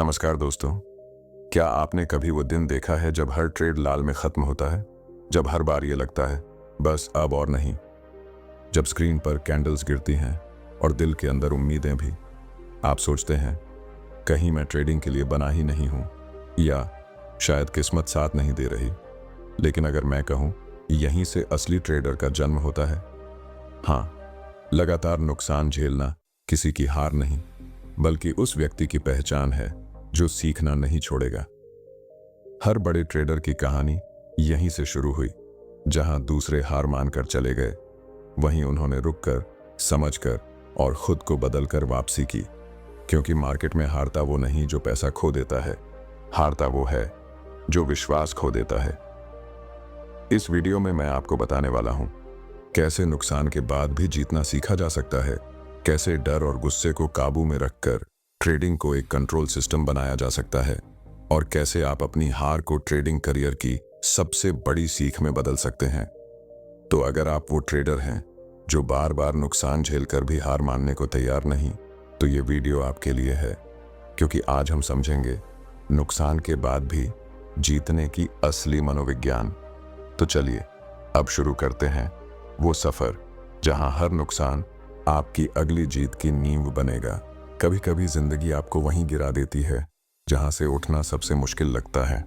नमस्कार दोस्तों। क्या आपने कभी वो दिन देखा है जब हर ट्रेड लाल में खत्म होता है, जब हर बार ये लगता है बस अब और नहीं, जब स्क्रीन पर कैंडल्स गिरती हैं और दिल के अंदर उम्मीदें भी। आप सोचते हैं कहीं मैं ट्रेडिंग के लिए बना ही नहीं हूं, या शायद किस्मत साथ नहीं दे रही। लेकिन अगर मैं कहूं, यहीं से असली ट्रेडर का जन्म होता है। हाँ, लगातार नुकसान झेलना किसी की हार नहीं, बल्कि उस व्यक्ति की पहचान है जो सीखना नहीं छोड़ेगा। हर बड़े ट्रेडर की कहानी यहीं से शुरू हुई। जहां दूसरे हार मानकर चले गए, वहीं उन्होंने रुककर, समझकर और खुद को बदलकर वापसी की। क्योंकि मार्केट में हारता वो नहीं जो पैसा खो देता है, हारता वो है जो विश्वास खो देता है। इस वीडियो में मैं आपको बताने वाला हूं कैसे नुकसान के बाद भी जीतना सीखा जा सकता है, कैसे डर और गुस्से को काबू में रखकर ट्रेडिंग को एक कंट्रोल सिस्टम बनाया जा सकता है, और कैसे आप अपनी हार को ट्रेडिंग करियर की सबसे बड़ी सीख में बदल सकते हैं। तो अगर आप वो ट्रेडर हैं जो बार बार नुकसान झेलकर भी हार मानने को तैयार नहीं, तो ये वीडियो आपके लिए है। क्योंकि आज हम समझेंगे नुकसान के बाद भी जीतने की असली मनोविज्ञान। तो चलिए अब शुरू करते हैं वो सफर जहां हर नुकसान आपकी अगली जीत की नींव बनेगा। कभी कभी जिंदगी आपको वहीं गिरा देती है जहां से उठना सबसे मुश्किल लगता है,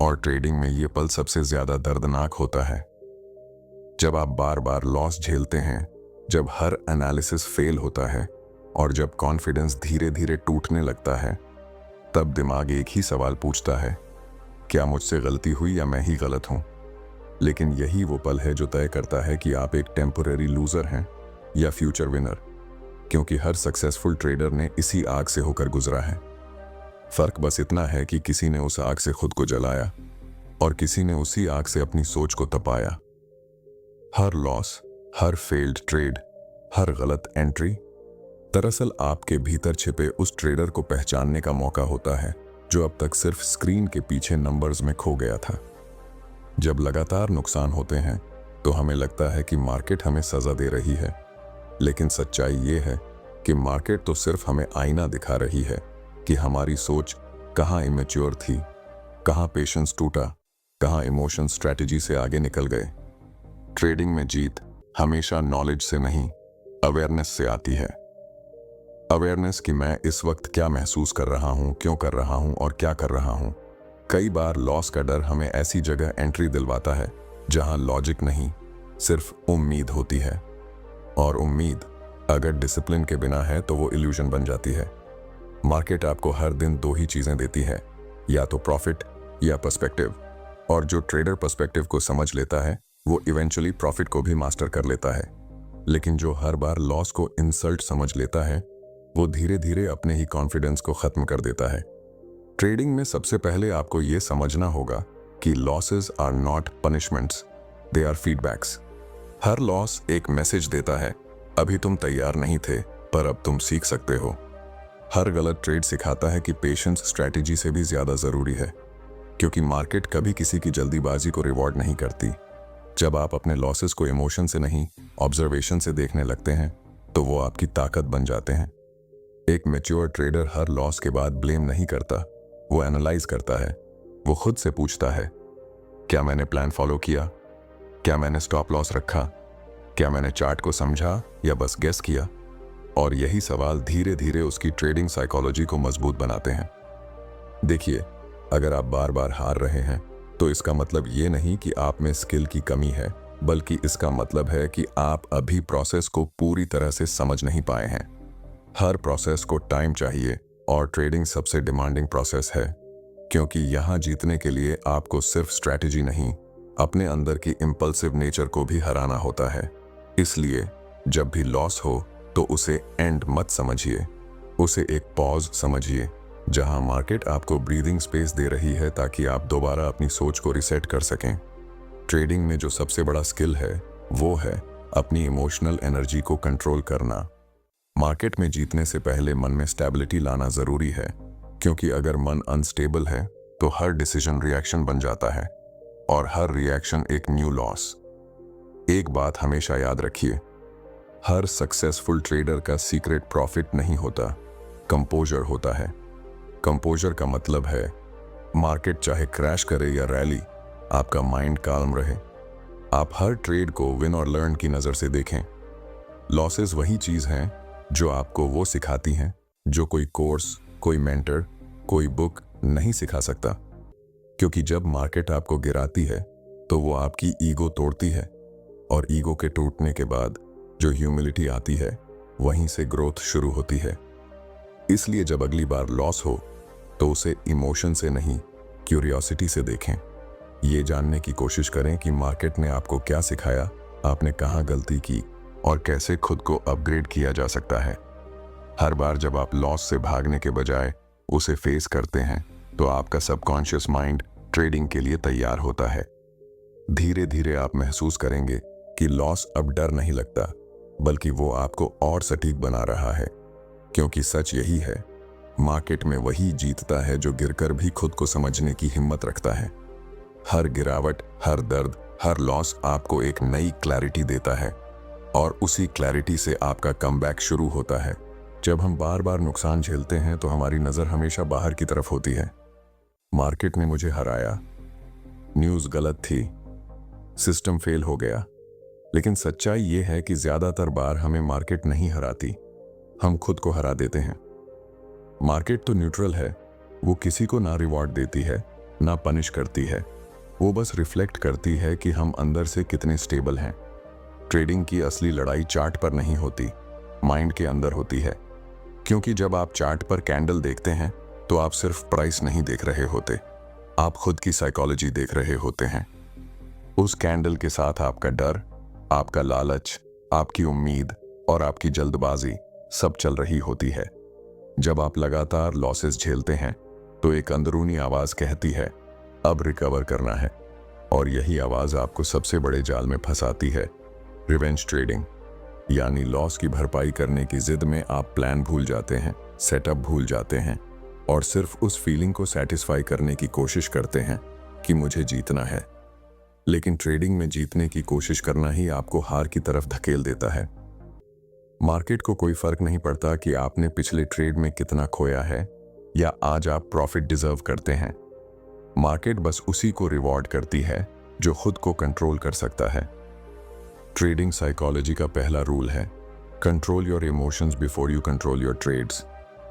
और ट्रेडिंग में ये पल सबसे ज्यादा दर्दनाक होता है। जब आप बार बार लॉस झेलते हैं, जब हर एनालिसिस फेल होता है और जब कॉन्फिडेंस धीरे धीरे टूटने लगता है, तब दिमाग एक ही सवाल पूछता है, क्या मुझसे गलती हुई या मैं ही गलत हूं। लेकिन यही वो पल है जो तय करता है कि आप एक टेम्पररी लूजर हैं या फ्यूचर विनर। क्योंकि हर सक्सेसफुल ट्रेडर ने इसी आग से होकर गुजरा है। फर्क बस इतना है कि किसी ने उस आग से खुद को जलाया और किसी ने उसी आग से अपनी सोच को तपाया। हर लॉस, हर फेल्ड ट्रेड, हर गलत एंट्री दरअसल आपके भीतर छिपे उस ट्रेडर को पहचानने का मौका होता है जो अब तक सिर्फ स्क्रीन के पीछे नंबर्स में खो गया था। जब लगातार नुकसान होते हैं तो हमें लगता है कि मार्केट हमें सजा दे रही है, लेकिन सच्चाई ये है कि मार्केट तो सिर्फ हमें आईना दिखा रही है कि हमारी सोच कहाँ इमेच्योर थी, कहाँ पेशेंस टूटा, कहाँ इमोशन स्ट्रैटेजी से आगे निकल गए। ट्रेडिंग में जीत हमेशा नॉलेज से नहीं, अवेयरनेस से आती है। अवेयरनेस कि मैं इस वक्त क्या महसूस कर रहा हूँ, क्यों कर रहा हूँ और क्या कर रहा हूँ। कई बार लॉस का डर हमें ऐसी जगह एंट्री दिलवाता है जहां लॉजिक नहीं, सिर्फ उम्मीद होती है। और उम्मीद अगर डिसिप्लिन के बिना है तो वो इल्यूजन बन जाती है। मार्केट आपको हर दिन दो ही चीजें देती है, या तो प्रॉफिट या पर्सपेक्टिव। और जो ट्रेडर पर्सपेक्टिव को समझ लेता है वो इवेंचुअली प्रॉफिट को भी मास्टर कर लेता है। लेकिन जो हर बार लॉस को इंसल्ट समझ लेता है, वो धीरे धीरे अपने ही कॉन्फिडेंस को खत्म कर देता है। ट्रेडिंग में सबसे पहले आपको ये समझना होगा कि losses are not punishments, they are feedbacks. हर लॉस एक मैसेज देता है, अभी तुम तैयार नहीं थे पर अब तुम सीख सकते हो। हर गलत ट्रेड सिखाता है कि पेशेंस स्ट्रैटेजी से भी ज्यादा जरूरी है। क्योंकि मार्केट कभी किसी की जल्दीबाजी को रिवॉर्ड नहीं करती। जब आप अपने लॉसेस को इमोशन से नहीं, ऑब्जर्वेशन से देखने लगते हैं, तो वो आपकी ताकत बन जाते हैं। एक मैच्योर ट्रेडर हर लॉस के बाद ब्लेम नहीं करता, वो एनालाइज करता है। वो खुद से पूछता है, क्या मैंने प्लान फॉलो किया, क्या मैंने स्टॉप लॉस रखा, क्या मैंने चार्ट को समझा या बस गेस किया। और यही सवाल धीरे धीरे उसकी ट्रेडिंग साइकोलॉजी को मजबूत बनाते हैं। देखिए, अगर आप बार बार हार रहे हैं तो इसका मतलब ये नहीं कि आप में स्किल की कमी है, बल्कि इसका मतलब है कि आप अभी प्रोसेस को पूरी तरह से समझ नहीं पाए हैं। हर प्रोसेस को टाइम चाहिए, और ट्रेडिंग सबसे डिमांडिंग प्रोसेस है। क्योंकि यहाँ जीतने के लिए आपको सिर्फ स्ट्रैटेजी नहीं, अपने अंदर की इंपल्सिव नेचर को भी हराना होता है। इसलिए जब भी लॉस हो तो उसे एंड मत समझिए, उसे एक पॉज समझिए, जहां मार्केट आपको ब्रीदिंग स्पेस दे रही है ताकि आप दोबारा अपनी सोच को रिसेट कर सकें। ट्रेडिंग में जो सबसे बड़ा स्किल है वो है अपनी इमोशनल एनर्जी को कंट्रोल करना। मार्केट में जीतने से पहले मन में स्टेबिलिटी लाना जरूरी है। क्योंकि अगर मन अनस्टेबल है तो हर डिसीजन रिएक्शन बन जाता है, और हर रिएक्शन एक न्यू लॉस। एक बात हमेशा याद रखिए, हर सक्सेसफुल ट्रेडर का सीक्रेट प्रॉफिट नहीं होता, कंपोजर होता है। कंपोजर का मतलब है मार्केट चाहे क्रैश करे या रैली, आपका माइंड काल्म रहे। आप हर ट्रेड को विन और लर्न की नज़र से देखें। लॉसेस वही चीज़ हैं जो आपको वो सिखाती हैं जो कोई कोर्स, कोई मेंटर, कोई बुक नहीं सिखा सकता। क्योंकि जब मार्केट आपको गिराती है तो वो आपकी ईगो तोड़ती है, और ईगो के टूटने के बाद जो ह्यूमिलिटी आती है, वहीं से ग्रोथ शुरू होती है। इसलिए जब अगली बार लॉस हो तो उसे इमोशन से नहीं, क्यूरियोसिटी से देखें। ये जानने की कोशिश करें कि मार्केट ने आपको क्या सिखाया, आपने कहाँ गलती की और कैसे खुद को अपग्रेड किया जा सकता है। हर बार जब आप लॉस से भागने के बजाय उसे फेस करते हैं तो आपका सबकॉन्शियस माइंड ट्रेडिंग के लिए तैयार होता है। धीरे धीरे आप महसूस करेंगे कि लॉस अब डर नहीं लगता, बल्कि वो आपको और सटीक बना रहा है। क्योंकि सच यही है, मार्केट में वही जीतता है जो गिरकर भी खुद को समझने की हिम्मत रखता है। हर गिरावट, हर दर्द, हर लॉस आपको एक नई क्लैरिटी देता है, और उसी क्लैरिटी से आपका कमबैक शुरू होता है। जब हम बार बार नुकसान झेलते हैं तो हमारी नज़र हमेशा बाहर की तरफ होती है। मार्केट ने मुझे हराया, न्यूज़ गलत थी, सिस्टम फेल हो गया। लेकिन सच्चाई ये है कि ज़्यादातर बार हमें मार्केट नहीं हराती, हम खुद को हरा देते हैं। मार्केट तो न्यूट्रल है, वो किसी को ना रिवॉर्ड देती है, ना पनिश करती है। वो बस रिफ्लेक्ट करती है कि हम अंदर से कितने स्टेबल हैं। ट्रेडिंग की असली लड़ाई चार्ट पर नहीं होती, माइंड के अंदर होती है। क्योंकि जब आप चार्ट पर कैंडल देखते हैं तो आप सिर्फ प्राइस नहीं देख रहे होते, आप खुद की साइकोलॉजी देख रहे होते हैं। उस कैंडल के साथ आपका डर, आपका लालच, आपकी उम्मीद और आपकी जल्दबाजी सब चल रही होती है। जब आप लगातार लॉसेस झेलते हैं तो एक अंदरूनी आवाज कहती है अब रिकवर करना है, और यही आवाज आपको सबसे बड़े जाल में फंसाती है, रिवेंज ट्रेडिंग। यानी लॉस की भरपाई करने की जिद में आप प्लान भूल जाते हैं, सेटअप भूल जाते हैं, और सिर्फ उस फीलिंग को सेटिस्फाई करने की कोशिश करते हैं कि मुझे जीतना है। लेकिन ट्रेडिंग में जीतने की कोशिश करना ही आपको हार की तरफ धकेल देता है। मार्केट को कोई फर्क नहीं पड़ता कि आपने पिछले ट्रेड में कितना खोया है या आज आप प्रॉफिट डिजर्व करते हैं। मार्केट बस उसी को रिवॉर्ड करती है जो खुद को कंट्रोल कर सकता है। ट्रेडिंग साइकोलॉजी का पहला रूल है control your emotions before you control your trades.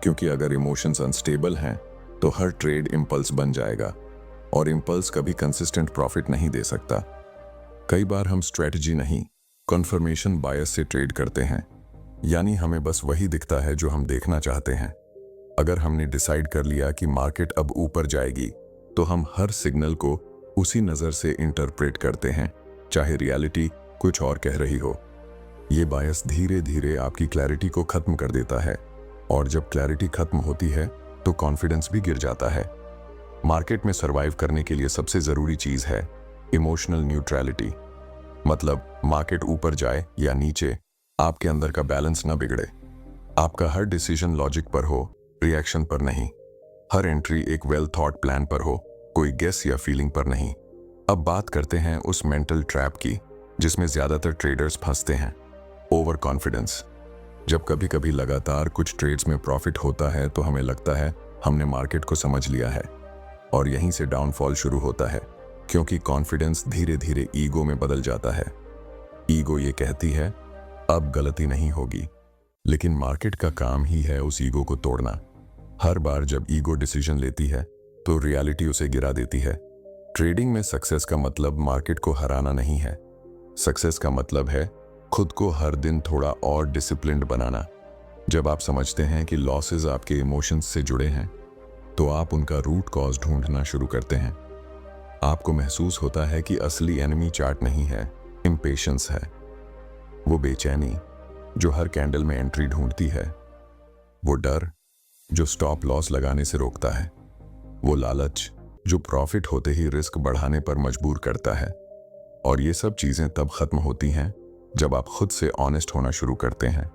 क्योंकि अगर इमोशंस अनस्टेबल हैं तो हर ट्रेड इंपल्स बन जाएगा, और इंपल्स कभी कंसिस्टेंट प्रॉफिट नहीं दे सकता। कई बार हम स्ट्रेटजी नहीं, कन्फर्मेशन बायस से ट्रेड करते हैं। यानी हमें बस वही दिखता है जो हम देखना चाहते हैं। अगर हमने डिसाइड कर लिया कि मार्केट अब ऊपर जाएगी तो हम हर सिग्नल को उसी नज़र से इंटरप्रेट करते हैं, चाहे रियलिटी कुछ और कह रही हो। ये बायस धीरे धीरे आपकी क्लैरिटी को खत्म कर देता है, और जब क्लैरिटी खत्म होती है तो कॉन्फिडेंस भी गिर जाता है। मार्केट में सरवाइव करने के लिए सबसे ज़रूरी चीज़ है इमोशनल न्यूट्रलिटी। मतलब मार्केट ऊपर जाए या नीचे, आपके अंदर का बैलेंस न बिगड़े। आपका हर डिसीजन लॉजिक पर हो, रिएक्शन पर नहीं। हर एंट्री एक वेल थॉट प्लान पर हो, कोई गेस या फीलिंग पर नहीं। अब बात करते हैं उस मेंटल ट्रैप की जिसमें ज़्यादातर ट्रेडर्स फंसते हैं, ओवर कॉन्फिडेंस। जब कभी कभी लगातार कुछ ट्रेड्स में प्रॉफिट होता है तो हमें लगता है हमने मार्केट को समझ लिया है, और यहीं से डाउनफॉल शुरू होता है। क्योंकि कॉन्फिडेंस धीरे धीरे ईगो में बदल जाता है। ईगो ये कहती है अब गलती नहीं होगी, लेकिन मार्केट का काम ही है उस ईगो को तोड़ना। हर बार जब ईगो डिसीजन लेती है तो रियलिटी उसे गिरा देती है। ट्रेडिंग में सक्सेस का मतलब मार्केट को हराना नहीं है। सक्सेस का मतलब है खुद को हर दिन थोड़ा और डिसिप्लिन्ड बनाना। जब आप समझते हैं कि लॉसेस आपके इमोशंस से जुड़े हैं तो आप उनका रूट कॉज ढूंढना शुरू करते हैं। आपको महसूस होता है कि असली एनिमी चार्ट नहीं है, इम्पेशंस है। वो बेचैनी जो हर कैंडल में एंट्री ढूंढती है, वो डर जो स्टॉप लॉस लगाने से रोकता है, वो लालच जो प्रॉफिट होते ही रिस्क बढ़ाने पर मजबूर करता है। और ये सब चीजें तब खत्म होती हैं जब आप खुद से ऑनेस्ट होना शुरू करते हैं।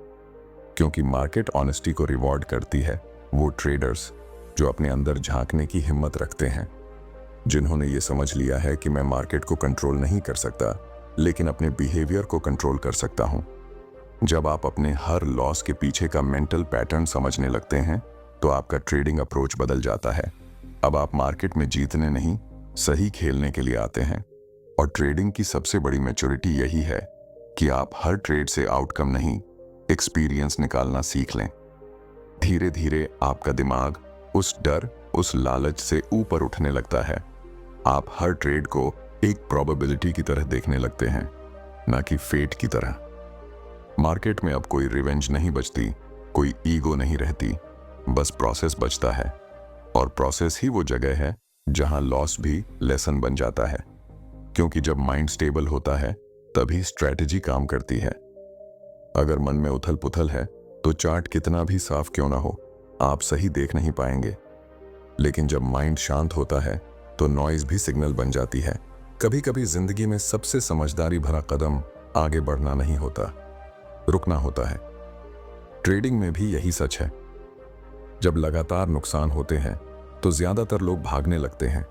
क्योंकि मार्केट ऑनेस्टी को रिवॉर्ड करती है वो ट्रेडर्स जो अपने अंदर झांकने की हिम्मत रखते हैं, जिन्होंने ये समझ लिया है कि मैं मार्केट को कंट्रोल नहीं कर सकता, लेकिन अपने बिहेवियर को कंट्रोल कर सकता हूं। जब आप अपने हर लॉस के पीछे का मेंटल पैटर्न समझने लगते हैं तो आपका ट्रेडिंग अप्रोच बदल जाता है। अब आप मार्केट में जीतने नहीं, सही खेलने के लिए आते हैं। और ट्रेडिंग की सबसे बड़ी मैच्योरिटी यही है कि आप हर ट्रेड से आउटकम नहीं, एक्सपीरियंस निकालना सीख लें। धीरे धीरे आपका दिमाग उस डर, उस लालच से ऊपर उठने लगता है। आप हर ट्रेड को एक प्रोबेबिलिटी की तरह देखने लगते हैं, ना कि फेट की तरह। मार्केट में अब कोई रिवेंज नहीं बचती, कोई ईगो नहीं रहती, बस प्रोसेस बचता है। और प्रोसेस ही वो जगह है जहां लॉस भी लेसन बन जाता है। क्योंकि जब माइंड स्टेबल होता है तभी स्ट्रेटजी काम करती है। अगर मन में उथल पुथल है तो चार्ट कितना भी साफ क्यों ना हो, आप सही देख नहीं पाएंगे। लेकिन जब माइंड शांत होता है तो नॉइज भी सिग्नल बन जाती है। कभी कभी जिंदगी में सबसे समझदारी भरा कदम आगे बढ़ना नहीं होता, रुकना होता है। ट्रेडिंग में भी यही सच है। जब लगातार नुकसान होते हैं तो ज्यादातर लोग भागने लगते हैं।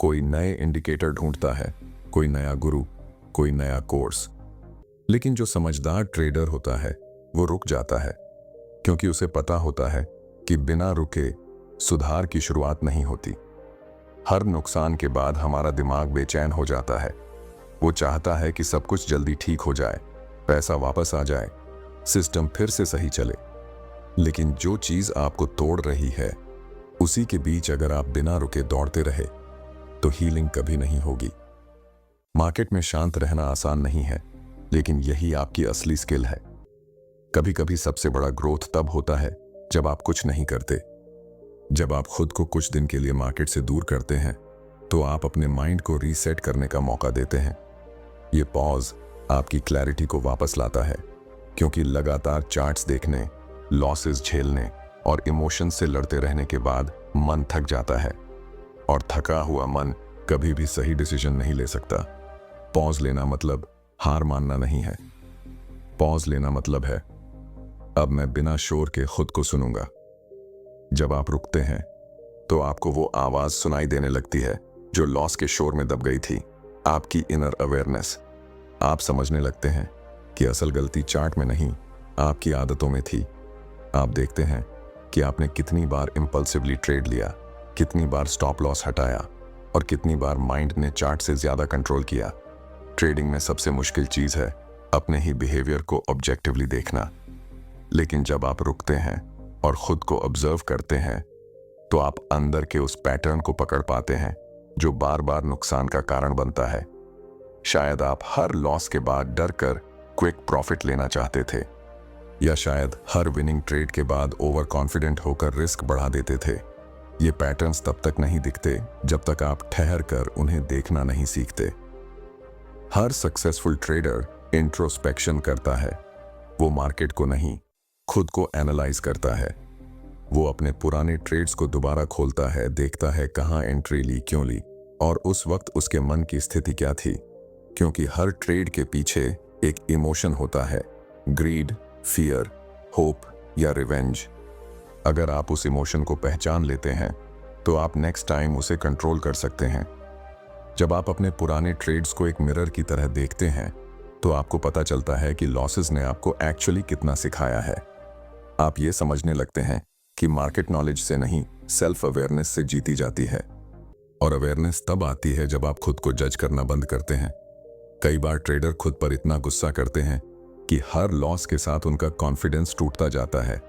कोई नए इंडिकेटर ढूंढता है, कोई नया गुरु, कोई नया कोर्स। लेकिन जो समझदार ट्रेडर होता है वो रुक जाता है, क्योंकि उसे पता होता है कि बिना रुके सुधार की शुरुआत नहीं होती। हर नुकसान के बाद हमारा दिमाग बेचैन हो जाता है। वो चाहता है कि सब कुछ जल्दी ठीक हो जाए, पैसा वापस आ जाए, सिस्टम फिर से सही चले। लेकिन जो चीज आपको तोड़ रही है, उसी के बीच अगर आप बिना रुके दौड़ते रहे तो हीलिंग कभी नहीं होगी। मार्केट में शांत रहना आसान नहीं है, लेकिन यही आपकी असली स्किल है। कभी कभी सबसे बड़ा ग्रोथ तब होता है जब आप कुछ नहीं करते। जब आप खुद को कुछ दिन के लिए मार्केट से दूर करते हैं तो आप अपने माइंड को रीसेट करने का मौका देते हैं। ये पॉज आपकी क्लैरिटी को वापस लाता है, क्योंकि लगातार चार्ट्स देखने, लॉसेस झेलने और इमोशंस से लड़ते रहने के बाद मन थक जाता है। और थका हुआ मन कभी भी सही डिसीजन नहीं ले सकता। पॉज लेना मतलब हार मानना नहीं है। पॉज लेना मतलब है, अब मैं बिना शोर के खुद को सुनूंगा। जब आप रुकते हैं तो आपको वो आवाज सुनाई देने लगती है जो लॉस के शोर में दब गई थी, आपकी इनर अवेयरनेस। आप समझने लगते हैं कि असल गलती चार्ट में नहीं, आपकी आदतों में थी। आप देखते हैं कि आपने कितनी बार इंपल्सिवली ट्रेड लिया, कितनी बार स्टॉप लॉस हटाया और कितनी बार माइंड ने चार्ट से ज्यादा कंट्रोल किया। ट्रेडिंग में सबसे मुश्किल चीज है अपने ही बिहेवियर को ऑब्जेक्टिवली देखना। लेकिन जब आप रुकते हैं और खुद को ऑब्जर्व करते हैं तो आप अंदर के उस पैटर्न को पकड़ पाते हैं जो बार बार नुकसान का कारण बनता है। शायद आप हर लॉस के बाद डर कर क्विक प्रॉफिट लेना चाहते थे, या शायद हर विनिंग ट्रेड के बाद ओवर कॉन्फिडेंट होकर रिस्क बढ़ा देते थे। ये पैटर्न्स तब तक नहीं दिखते जब तक आप ठहर कर उन्हें देखना नहीं सीखते। हर सक्सेसफुल ट्रेडर इंट्रोस्पेक्शन करता है। वो मार्केट को नहीं, खुद को एनालाइज करता है। वो अपने पुराने ट्रेड्स को दोबारा खोलता है, देखता है कहां एंट्री ली, क्यों ली और उस वक्त उसके मन की स्थिति क्या थी। क्योंकि हर ट्रेड के पीछे एक इमोशन होता है, ग्रीड, फियर, होप या रिवेंज। अगर आप उस इमोशन को पहचान लेते हैं तो आप नेक्स्ट टाइम उसे कंट्रोल कर सकते हैं। जब आप अपने पुराने ट्रेड्स को एक मिरर की तरह देखते हैं तो आपको पता चलता है कि लॉसेस ने आपको एक्चुअली कितना सिखाया है। आप ये समझने लगते हैं कि मार्केट नॉलेज से नहीं, सेल्फ अवेयरनेस से जीती जाती है। और अवेयरनेस तब आती है जब आप खुद को जज करना बंद करते हैं। कई बार ट्रेडर खुद पर इतना गुस्सा करते हैं कि हर लॉस के साथ उनका कॉन्फिडेंस टूटता जाता है।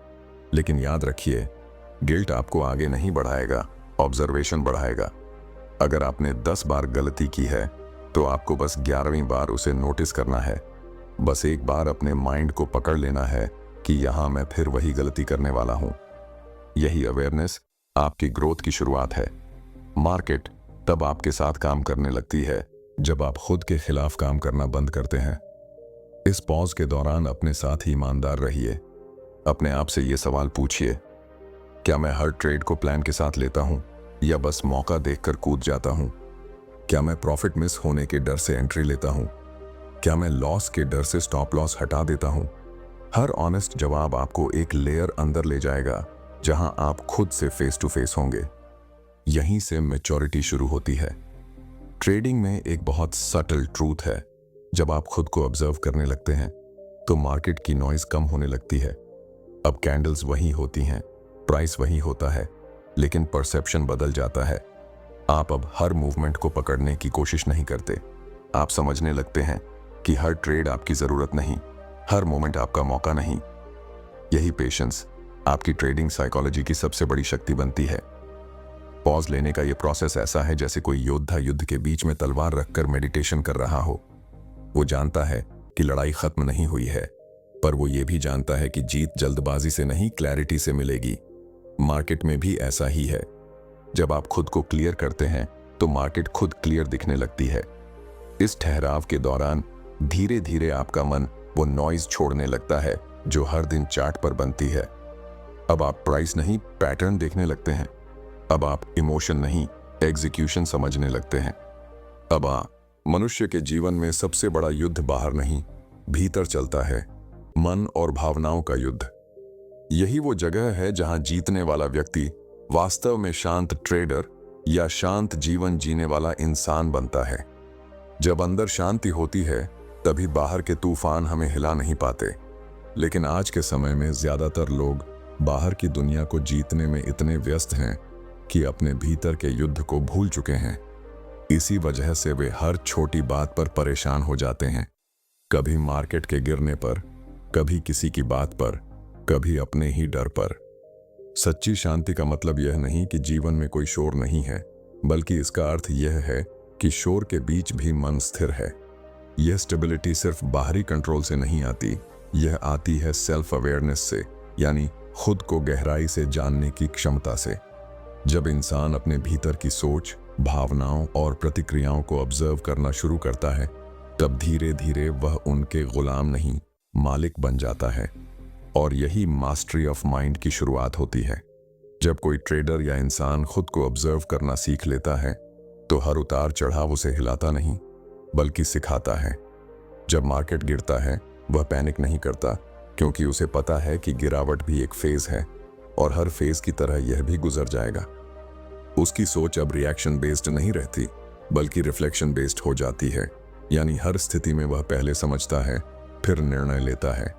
लेकिन याद रखिए, गिल्ट आपको आगे नहीं बढ़ाएगा, ऑब्जर्वेशन बढ़ाएगा। अगर आपने 10 बार गलती की है तो आपको बस 11वीं बार उसे नोटिस करना है। बस एक बार अपने माइंड को पकड़ लेना है कि यहां मैं फिर वही गलती करने वाला हूं। यही अवेयरनेस आपकी ग्रोथ की शुरुआत है। मार्केट तब आपके साथ काम करने लगती है जब आप खुद के खिलाफ काम करना बंद करते हैं। इस पॉज के दौरान अपने साथ ही ईमानदार रहिए। अपने आप से ये सवाल पूछिए, क्या मैं हर ट्रेड को प्लान के साथ लेता हूं या बस मौका देखकर कूद जाता हूं? क्या मैं प्रॉफिट मिस होने के डर से एंट्री लेता हूं? क्या मैं लॉस के डर से स्टॉप लॉस हटा देता हूं? हर ऑनेस्ट जवाब आपको एक लेयर अंदर ले जाएगा जहां आप खुद से फेस टू फेस होंगे। यहीं से मैच्योरिटी शुरू होती है। ट्रेडिंग में एक बहुत सटल ट्रूथ है, जब आप खुद को ऑब्जर्व करने लगते हैं तो मार्केट की नॉइज कम होने लगती है। अब कैंडल्स वही होती हैं, प्राइस वही होता है, लेकिन परसेप्शन बदल जाता है। आप अब हर मूवमेंट को पकड़ने की कोशिश नहीं करते। आप समझने लगते हैं कि हर ट्रेड आपकी जरूरत नहीं, हर मोमेंट आपका मौका नहीं। यही पेशेंस आपकी ट्रेडिंग साइकोलॉजी की सबसे बड़ी शक्ति बनती है। पॉज लेने का यह प्रोसेस ऐसा है जैसे कोई योद्धा युद्ध के बीच में तलवार रखकर मेडिटेशन कर रहा हो। वो जानता है कि लड़ाई खत्म नहीं हुई है, पर वो ये भी जानता है कि जीत जल्दबाजी से नहीं, क्लैरिटी से मिलेगी। मार्केट में भी ऐसा ही है। जब आप खुद को क्लियर करते हैं तो मार्केट खुद क्लियर दिखने लगती है। इस ठहराव के दौरान धीरे धीरे आपका मन वो नॉइज छोड़ने लगता है जो हर दिन चार्ट पर बनती है। अब आप प्राइस नहीं, पैटर्न देखने लगते हैं। अब आप इमोशन नहीं, एग्जीक्यूशन समझने लगते हैं। अब मनुष्य के जीवन में सबसे बड़ा युद्ध बाहर नहीं, भीतर चलता है, मन और भावनाओं का युद्ध। यही वो जगह है जहां जीतने वाला व्यक्ति वास्तव में शांत ट्रेडर या शांत जीवन जीने वाला इंसान बनता है। जब अंदर शांति होती है तभी बाहर के तूफान हमें हिला नहीं पाते। लेकिन आज के समय में ज्यादातर लोग बाहर की दुनिया को जीतने में इतने व्यस्त हैं कि अपने भीतर के युद्ध को भूल चुके हैं। इसी वजह से वे हर छोटी बात पर परेशान हो जाते हैं, कभी मार्केट के गिरने पर, कभी किसी की बात पर, कभी अपने ही डर पर। सच्ची शांति का मतलब यह नहीं कि जीवन में कोई शोर नहीं है, बल्कि इसका अर्थ यह है कि शोर के बीच भी मन स्थिर है। यह स्टेबिलिटी सिर्फ बाहरी कंट्रोल से नहीं आती, यह आती है सेल्फ अवेयरनेस से, यानी खुद को गहराई से जानने की क्षमता से। जब इंसान अपने भीतर की सोच, भावनाओं और प्रतिक्रियाओं को ऑब्जर्व करना शुरू करता है, तब धीरे धीरे वह उनके गुलाम नहीं, मालिक बन जाता है। और यही मास्टरी ऑफ माइंड की शुरुआत होती है। जब कोई ट्रेडर या इंसान खुद को ऑब्जर्व करना सीख लेता है तो हर उतार चढ़ाव उसे हिलाता नहीं, बल्कि सिखाता है। जब मार्केट गिरता है वह पैनिक नहीं करता, क्योंकि उसे पता है कि गिरावट भी एक फेज है और हर फेज की तरह यह भी गुजर जाएगा। उसकी सोच अब रिएक्शन बेस्ड नहीं रहती, बल्कि रिफ्लेक्शन बेस्ड हो जाती है। यानी हर स्थिति में वह पहले समझता है, फिर निर्णय लेता है।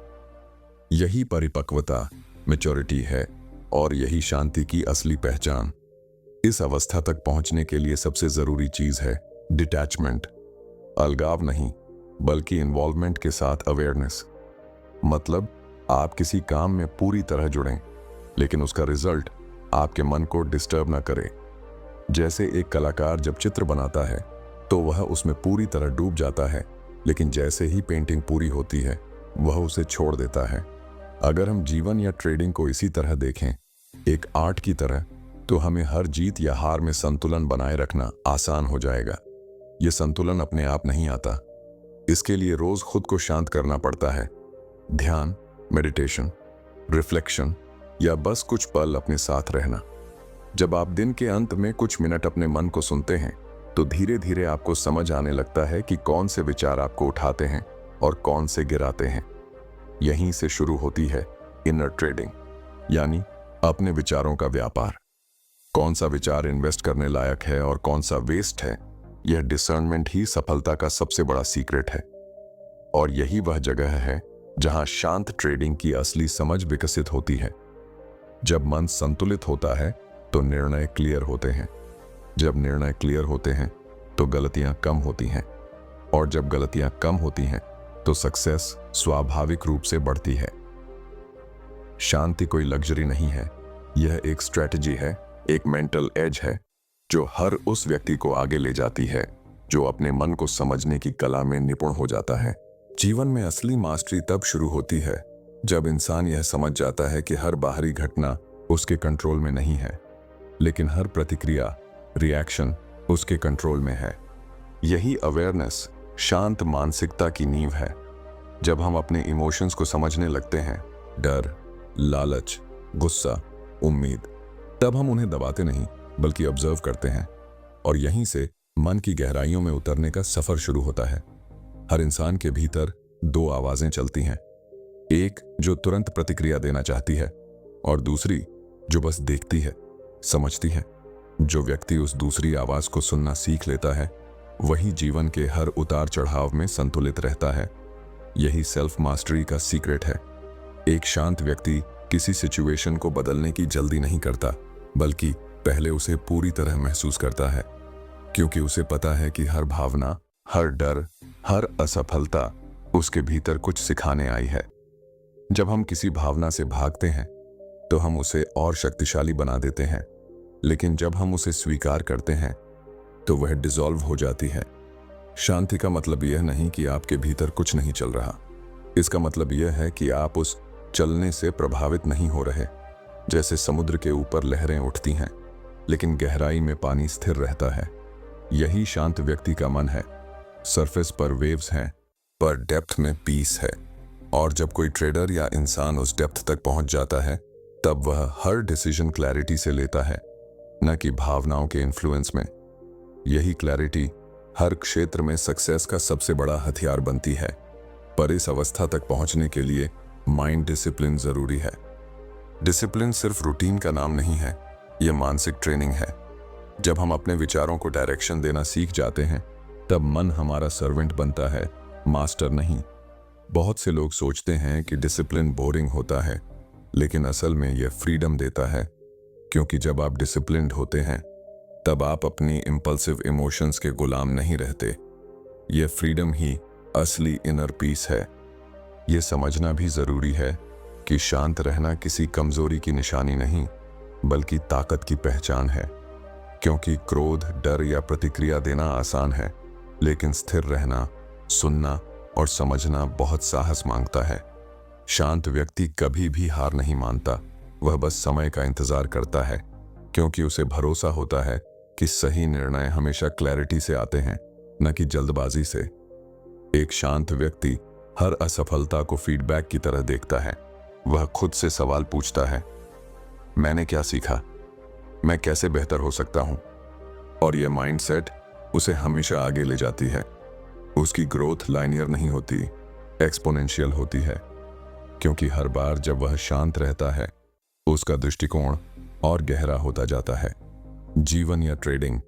यही परिपक्वता, मैच्योरिटी है, और यही शांति की असली पहचान। इस अवस्था तक पहुंचने के लिए सबसे जरूरी चीज है डिटैचमेंट। अलगाव नहीं, बल्कि इन्वॉल्वमेंट के साथ अवेयरनेस। मतलब आप किसी काम में पूरी तरह जुड़ें, लेकिन उसका रिजल्ट आपके मन को डिस्टर्ब ना करे। जैसे एक कलाकार जब चित्र बनाता है तो वह उसमें पूरी तरह डूब जाता है, लेकिन जैसे ही पेंटिंग पूरी होती है वह उसे छोड़ देता है। अगर हम जीवन या ट्रेडिंग को इसी तरह देखें, एक आर्ट की तरह, तो हमें हर जीत या हार में संतुलन बनाए रखना आसान हो जाएगा। यह संतुलन अपने आप नहीं आता, इसके लिए रोज खुद को शांत करना पड़ता है। ध्यान, मेडिटेशन, रिफ्लेक्शन, या बस कुछ पल अपने साथ रहना। जब आप दिन के अंत में कुछ मिनट अपने मन को सुनते हैं तो धीरे धीरे आपको समझ आने लगता है कि कौन से विचार आपको उठाते हैं और कौन से गिराते हैं। यहीं से शुरू होती है इनर ट्रेडिंग, यानी अपने विचारों का व्यापार। कौन सा विचार इन्वेस्ट करने लायक है और कौन सा वेस्ट है, यह डिसर्नमेंट ही सफलता का सबसे बड़ा सीक्रेट है। और यही वह जगह है जहां शांत ट्रेडिंग की असली समझ विकसित होती है। जब मन संतुलित होता है तो निर्णय क्लियर होते हैं। जब निर्णय क्लियर होते हैं तो गलतियां कम होती हैं, और जब गलतियां कम होती हैं तो सक्सेस स्वाभाविक रूप से बढ़ती है। शांति कोई लग्जरी नहीं है, यह एक स्ट्रेटजी है, एक मेंटल एज है जो हर उस व्यक्ति को आगे ले जाती है जो अपने मन को समझने की कला में निपुण हो जाता है। जीवन में असली मास्टरी तब शुरू होती है जब इंसान यह समझ जाता है कि हर बाहरी घटना उसके कंट्रोल में नहीं है, लेकिन हर प्रतिक्रिया, रिएक्शन उसके कंट्रोल में है। यही अवेयरनेस शांत मानसिकता की नींव है। जब हम अपने इमोशंस को समझने लगते हैं, डर, लालच, गुस्सा, उम्मीद, तब हम उन्हें दबाते नहीं बल्कि ऑब्जर्व करते हैं, और यहीं से मन की गहराइयों में उतरने का सफर शुरू होता है। हर इंसान के भीतर दो आवाजें चलती हैं, एक जो तुरंत प्रतिक्रिया देना चाहती है और दूसरी जो बस देखती है, समझती है। जो व्यक्ति उस दूसरी आवाज को सुनना सीख लेता है वही जीवन के हर उतार चढ़ाव में संतुलित रहता है। यही सेल्फ मास्टरी का सीक्रेट है। एक शांत व्यक्ति किसी सिचुएशन को बदलने की जल्दी नहीं करता, बल्कि पहले उसे पूरी तरह महसूस करता है, क्योंकि उसे पता है कि हर भावना, हर डर, हर असफलता उसके भीतर कुछ सिखाने आई है। जब हम किसी भावना से भागते हैं तो हम उसे और शक्तिशाली बना देते हैं, लेकिन जब हम उसे स्वीकार करते हैं तो वह डिसॉल्व हो जाती है। शांति का मतलब यह नहीं कि आपके भीतर कुछ नहीं चल रहा, इसका मतलब यह है कि आप उस चलने से प्रभावित नहीं हो रहे। जैसे समुद्र के ऊपर लहरें उठती हैं, लेकिन गहराई में पानी स्थिर रहता है। यही शांत व्यक्ति का मन है। सरफेस पर वेव्स हैं, पर डेप्थ में पीस है। और जब कोई ट्रेडर या इंसान उस डेप्थ तक पहुंच जाता है, तब वह हर डिसीजन क्लैरिटी से लेता है, न कि भावनाओं के इन्फ्लुएंस में। यही क्लैरिटी हर क्षेत्र में सक्सेस का सबसे बड़ा हथियार बनती है। पर इस अवस्था तक पहुंचने के लिए माइंड डिसिप्लिन जरूरी है। डिसिप्लिन सिर्फ रूटीन का नाम नहीं है, यह मानसिक ट्रेनिंग है। जब हम अपने विचारों को डायरेक्शन देना सीख जाते हैं, तब मन हमारा सर्वेंट बनता है, मास्टर नहीं। बहुत से लोग सोचते हैं कि डिसिप्लिन बोरिंग होता है, लेकिन असल में यह फ्रीडम देता है, क्योंकि जब आप डिसिप्लिन्ड होते हैं तब आप अपनी इंपल्सिव इमोशंस के गुलाम नहीं रहते। यह फ्रीडम ही असली इनर पीस है। यह समझना भी जरूरी है कि शांत रहना किसी कमजोरी की निशानी नहीं, बल्कि ताकत की पहचान है। क्योंकि क्रोध, डर या प्रतिक्रिया देना आसान है, लेकिन स्थिर रहना, सुनना और समझना बहुत साहस मांगता है। शांत व्यक्ति कभी भी हार नहीं मानता, वह बस समय का इंतजार करता है, क्योंकि उसे भरोसा होता है कि सही निर्णय हमेशा क्लैरिटी से आते हैं, न कि जल्दबाजी से। एक शांत व्यक्ति हर असफलता को फीडबैक की तरह देखता है। वह खुद से सवाल पूछता है, मैंने क्या सीखा, मैं कैसे बेहतर हो सकता हूं? और यह माइंडसेट उसे हमेशा आगे ले जाती है। उसकी ग्रोथ लाइनियर नहीं होती, एक्सपोनेंशियल होती है, क्योंकि हर बार जब वह शांत रहता है, उसका दृष्टिकोण और गहरा होता जाता है। जीवन या ट्रेडिंग,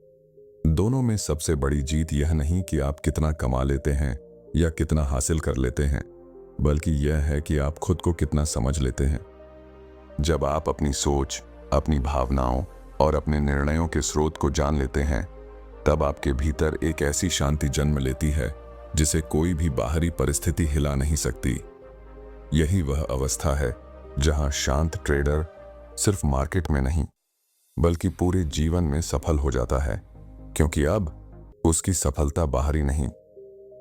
दोनों में सबसे बड़ी जीत यह नहीं कि आप कितना कमा लेते हैं या कितना हासिल कर लेते हैं, बल्कि यह है कि आप खुद को कितना समझ लेते हैं। जब आप अपनी सोच, अपनी भावनाओं और अपने निर्णयों के स्रोत को जान लेते हैं, तब आपके भीतर एक ऐसी शांति जन्म लेती है जिसे कोई भी बाहरी परिस्थिति हिला नहीं सकती। यही वह अवस्था है जहां शांत ट्रेडर सिर्फ मार्केट में नहीं, बल्कि पूरे जीवन में सफल हो जाता है, क्योंकि अब उसकी सफलता बाहरी नहीं,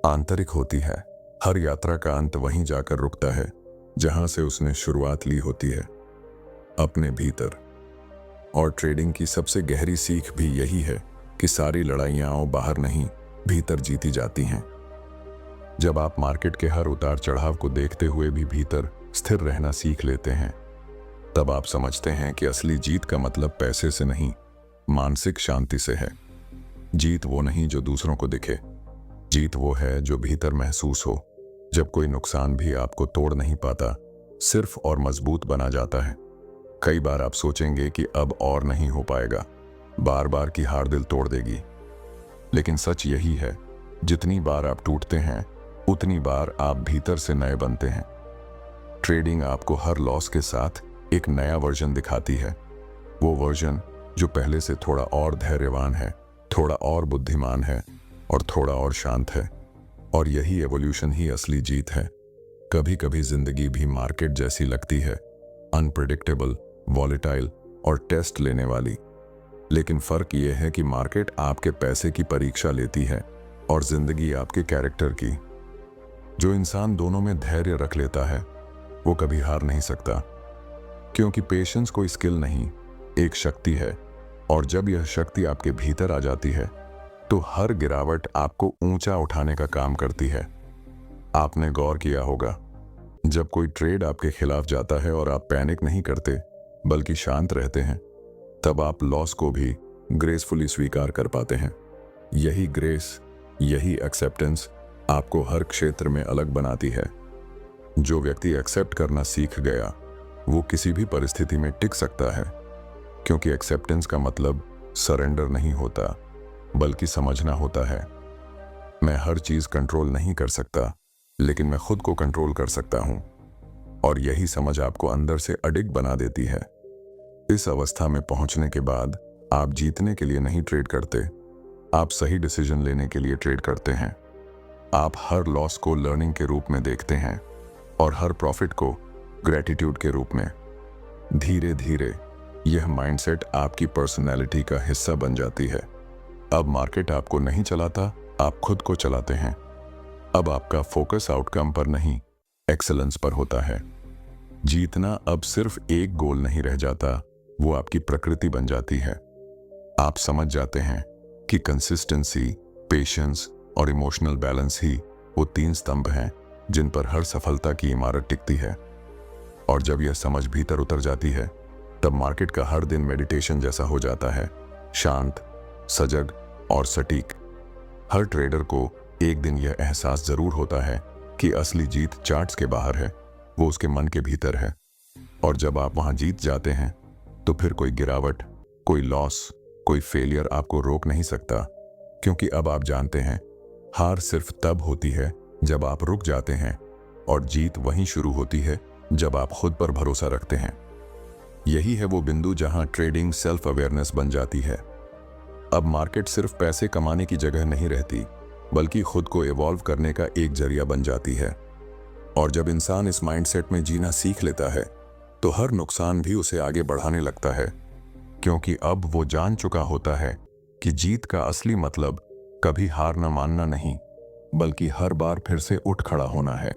आंतरिक होती है। हर यात्रा का अंत वहीं जाकर रुकता है जहां से उसने शुरुआत ली होती है, अपने भीतर। और ट्रेडिंग की सबसे गहरी सीख भी यही है कि सारी लड़ाइयां बाहर नहीं, भीतर जीती जाती हैं। जब आप मार्केट के हर उतार चढ़ाव को देखते हुए भी भीतर स्थिर रहना सीख लेते हैं, तब आप समझते हैं कि असली जीत का मतलब पैसे से नहीं, मानसिक शांति से है। जीत वो नहीं जो दूसरों को दिखे, जीत वो है जो भीतर महसूस हो। जब कोई नुकसान भी आपको तोड़ नहीं पाता, सिर्फ और मजबूत बना जाता है। कई बार आप सोचेंगे कि अब और नहीं हो पाएगा, बार बार की हार दिल तोड़ देगी, लेकिन सच यही है, जितनी बार आप टूटते हैं, उतनी बार आप भीतर से नए बनते हैं। ट्रेडिंग आपको हर लॉस के साथ एक नया वर्जन दिखाती है, वो वर्जन जो पहले से थोड़ा और धैर्यवान है, थोड़ा और बुद्धिमान है और थोड़ा और शांत है। और यही एवोल्यूशन ही असली जीत है। कभी कभी जिंदगी भी मार्केट जैसी लगती है, अनप्रेडिक्टेबल, वॉलेटाइल और टेस्ट लेने वाली। लेकिन फर्क यह है कि मार्केट आपके पैसे की परीक्षा लेती है और जिंदगी आपके कैरेक्टर की। जो इंसान दोनों में धैर्य रख लेता है, वो कभी हार नहीं सकता, क्योंकि पेशेंस कोई स्किल नहीं, एक शक्ति है। और जब यह शक्ति आपके भीतर आ जाती है, तो हर गिरावट आपको ऊंचा उठाने का काम करती है। आपने गौर किया होगा, जब कोई ट्रेड आपके खिलाफ जाता है और आप पैनिक नहीं करते, बल्कि शांत रहते हैं, तब आप लॉस को भी ग्रेसफुली स्वीकार कर पाते हैं। यही ग्रेस, यही एक्सेप्टेंस आपको हर क्षेत्र में अलग बनाती है। जो व्यक्ति एक्सेप्ट करना सीख गया, वो किसी भी परिस्थिति में टिक सकता है, क्योंकि एक्सेप्टेंस का मतलब सरेंडर नहीं होता, बल्कि समझना होता है। मैं हर चीज कंट्रोल नहीं कर सकता, लेकिन मैं खुद को कंट्रोल कर सकता हूं। और यही समझ आपको अंदर से अडिग बना देती है। इस अवस्था में पहुंचने के बाद आप जीतने के लिए नहीं ट्रेड करते, आप सही डिसीजन लेने के लिए ट्रेड करते हैं। आप हर लॉस को लर्निंग के रूप में देखते हैं और हर प्रॉफिट को ग्रेटिट्यूड के रूप में। धीरे धीरे यह माइंडसेट आपकी पर्सनैलिटी का हिस्सा बन जाती है। अब मार्केट आपको नहीं चलाता, आप खुद को चलाते हैं। अब आपका फोकस आउटकम पर नहीं, एक्सेलेंस पर होता है। जीतना अब सिर्फ एक गोल नहीं रह जाता, वो आपकी प्रकृति बन जाती है। आप समझ जाते हैं कि कंसिस्टेंसी, पेशेंस और इमोशनल बैलेंस ही वो 3 स्तंभ हैं जिन पर हर सफलता की इमारत टिकती है। और जब यह समझ भीतर उतर जाती है, तब मार्केट का हर दिन मेडिटेशन जैसा हो जाता है, शांत, सजग और सटीक। हर ट्रेडर को एक दिन यह एहसास जरूर होता है कि असली जीत चार्ट्स के बाहर है, वो उसके मन के भीतर है। और जब आप वहां जीत जाते हैं तो फिर कोई गिरावट, कोई लॉस, कोई फेलियर आपको रोक नहीं सकता, क्योंकि अब आप जानते हैं हार सिर्फ तब होती है जब आप रुक जाते हैं और जीत वहीं शुरू होती है जब आप खुद पर भरोसा रखते हैं। यही है वो बिंदु जहां ट्रेडिंग सेल्फ अवेयरनेस बन जाती है। अब मार्केट सिर्फ पैसे कमाने की जगह नहीं रहती, बल्कि खुद को इवॉल्व करने का एक जरिया बन जाती है। और जब इंसान इस माइंडसेट में जीना सीख लेता है तो हर नुकसान भी उसे आगे बढ़ाने लगता है, क्योंकि अब वो जान चुका होता है कि जीत का असली मतलब कभी हार न मानना नहीं, बल्कि हर बार फिर से उठ खड़ा होना है।